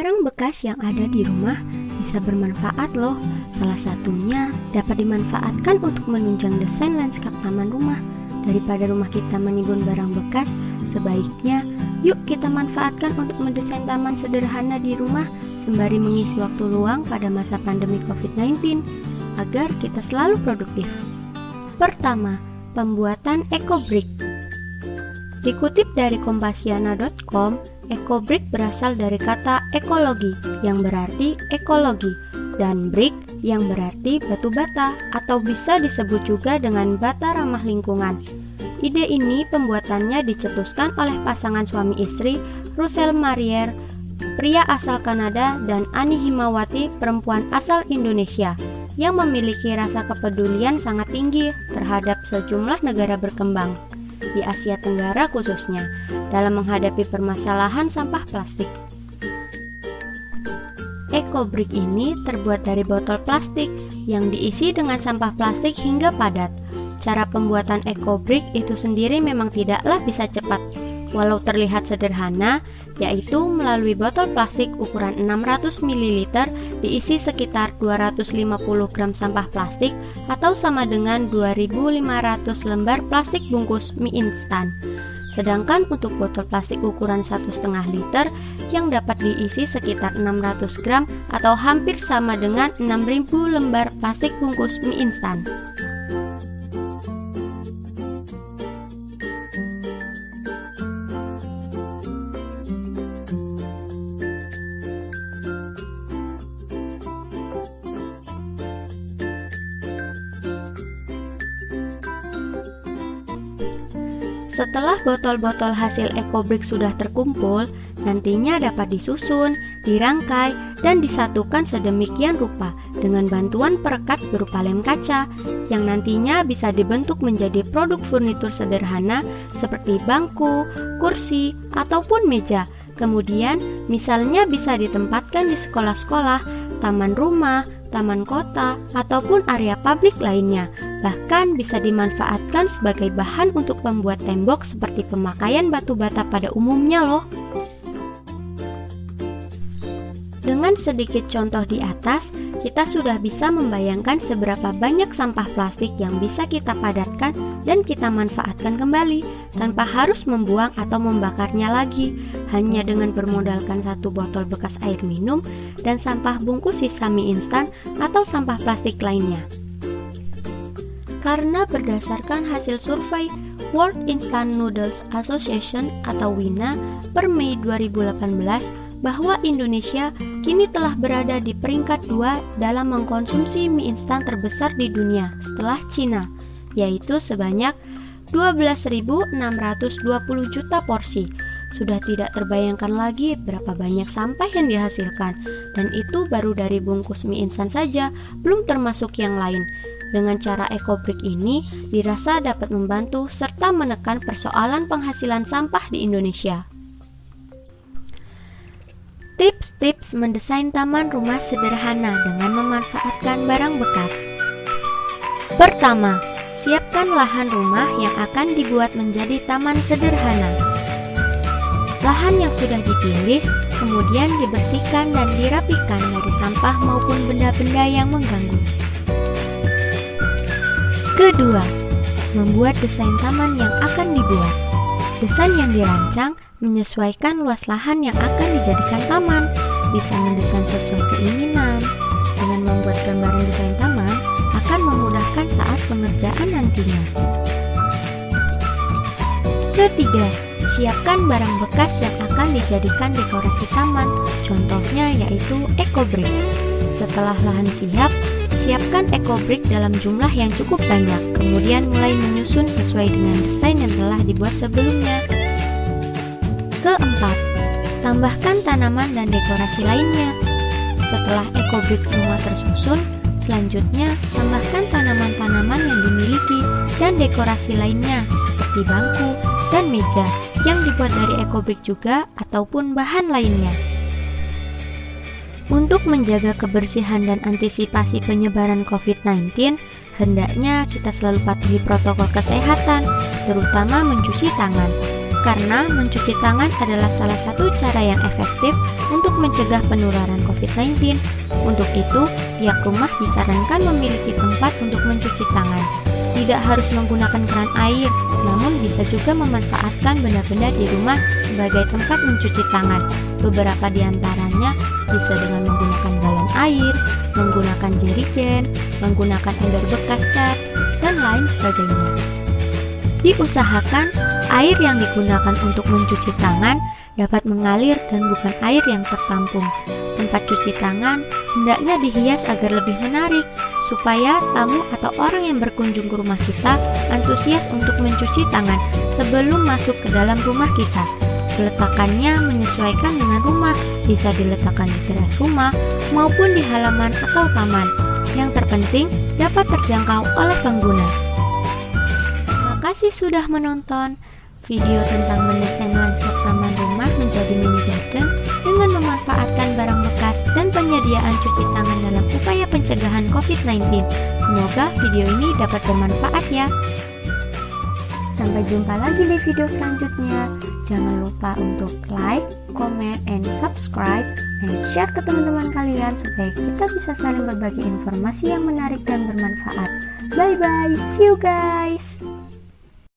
Barang bekas yang ada di rumah bisa bermanfaat loh. Salah satunya dapat dimanfaatkan untuk menunjang desain lanskap taman rumah. Daripada rumah kita menimbun barang bekas, sebaiknya yuk kita manfaatkan untuk mendesain taman sederhana di rumah sembari mengisi waktu luang pada masa pandemi COVID-19 agar kita selalu produktif. Pertama, pembuatan eco-brick. Dikutip dari kompasiana.com, eco-brick berasal dari kata ekologi yang berarti ekologi dan brick yang berarti batu bata atau bisa disebut juga dengan bata ramah lingkungan. Ide ini pembuatannya dicetuskan oleh pasangan suami istri Russell Marier, pria asal Kanada, dan Ani Himawati, perempuan asal Indonesia, yang memiliki rasa kepedulian sangat tinggi terhadap sejumlah negara berkembang di Asia Tenggara khususnya dalam menghadapi permasalahan sampah plastik. Eco-brick ini terbuat dari botol plastik yang diisi dengan sampah plastik hingga padat. Cara pembuatan eco-brick itu sendiri memang tidaklah bisa cepat, walau terlihat sederhana, yaitu melalui botol plastik ukuran 600 ml diisi sekitar 250 gram sampah plastik atau sama dengan 2.500 lembar plastik bungkus mie instan. Sedangkan untuk botol plastik ukuran 1,5 liter yang dapat diisi sekitar 600 gram atau hampir sama dengan 6.000 lembar plastik bungkus mie instan. Setelah botol-botol hasil eco-brick sudah terkumpul, nantinya dapat disusun, dirangkai, dan disatukan sedemikian rupa dengan bantuan perekat berupa lem kaca yang nantinya bisa dibentuk menjadi produk furnitur sederhana seperti bangku, kursi, ataupun meja. Kemudian, misalnya bisa ditempatkan di sekolah-sekolah, taman rumah, taman kota, ataupun area publik lainnya. Bahkan bisa dimanfaatkan sebagai bahan untuk membuat tembok seperti pemakaian batu bata pada umumnya loh. Dengan sedikit contoh di atas, kita sudah bisa membayangkan seberapa banyak sampah plastik yang bisa kita padatkan dan kita manfaatkan kembali tanpa harus membuang atau membakarnya lagi, hanya dengan bermodalkan satu botol bekas air minum dan sampah bungkus sisa mie instan atau sampah plastik lainnya. Karena berdasarkan hasil survei World Instant Noodles Association atau WINA per Mei 2018 bahwa Indonesia kini telah berada di peringkat 2 dalam mengkonsumsi mie instan terbesar di dunia setelah Cina, yaitu sebanyak 12.620 juta porsi. Sudah tidak terbayangkan lagi berapa banyak sampah yang dihasilkan, dan itu baru dari bungkus mie instan saja, belum termasuk yang lain. Dengan cara eco-brick ini dirasa dapat membantu serta menekan persoalan penghasilan sampah di Indonesia. Tips-tips mendesain taman rumah sederhana dengan memanfaatkan barang bekas. Pertama, siapkan lahan rumah yang akan dibuat menjadi taman sederhana. Lahan yang sudah dipilih kemudian dibersihkan dan dirapikan dari sampah maupun benda-benda yang mengganggu. Kedua, membuat desain taman yang akan dibuat. Desain yang dirancang menyesuaikan luas lahan yang akan dijadikan taman, bisa mendesain sesuai keinginan. Dengan membuat gambaran desain taman akan memudahkan saat pengerjaan nantinya. Ketiga, siapkan barang bekas yang akan dijadikan dekorasi taman, contohnya yaitu eco-brick. Setelah lahan siap, siapkan eco-brick dalam jumlah yang cukup banyak, kemudian mulai menyusun sesuai dengan desain yang telah dibuat sebelumnya. Keempat, tambahkan tanaman dan dekorasi lainnya. Setelah eco-brick semua tersusun, selanjutnya tambahkan tanaman-tanaman yang dimiliki dan dekorasi lainnya seperti bangku dan meja yang dibuat dari eco-brick juga ataupun bahan lainnya. Untuk menjaga kebersihan dan antisipasi penyebaran COVID-19, hendaknya kita selalu patuhi protokol kesehatan, terutama mencuci tangan. karena mencuci tangan adalah salah satu cara yang efektif untuk mencegah penularan COVID-19. Untuk itu, pihak rumah disarankan memiliki tempat untuk mencuci tangan. Tidak harus menggunakan keran air, namun bisa juga memanfaatkan benda-benda di rumah sebagai tempat mencuci tangan. Beberapa di antaranya bisa dengan menggunakan galon air, menggunakan jerigen, menggunakan ember bekas cat, dan lain sebagainya. Diusahakan air yang digunakan untuk mencuci tangan dapat mengalir dan bukan air yang tertampung. Tempat cuci tangan hendaknya dihias agar lebih menarik, supaya tamu atau orang yang berkunjung ke rumah kita antusias untuk mencuci tangan sebelum masuk ke dalam rumah kita. Peletakannya menyesuaikan dengan rumah, bisa diletakkan di teras rumah maupun di halaman atau taman. Yang terpenting dapat terjangkau oleh pengguna. Terima kasih sudah menonton video tentang mendesain lanskap taman rumah menjadi mini garden dengan memanfaatkan barang bekas dan penyediaan cuci tangan dalam upaya pencegahan COVID-19. Semoga video ini dapat bermanfaat ya. Sampai jumpa lagi di video selanjutnya. Jangan lupa untuk like, comment, and subscribe, dan share ke teman-teman kalian supaya kita bisa saling berbagi informasi yang menarik dan bermanfaat. Bye bye, see you guys.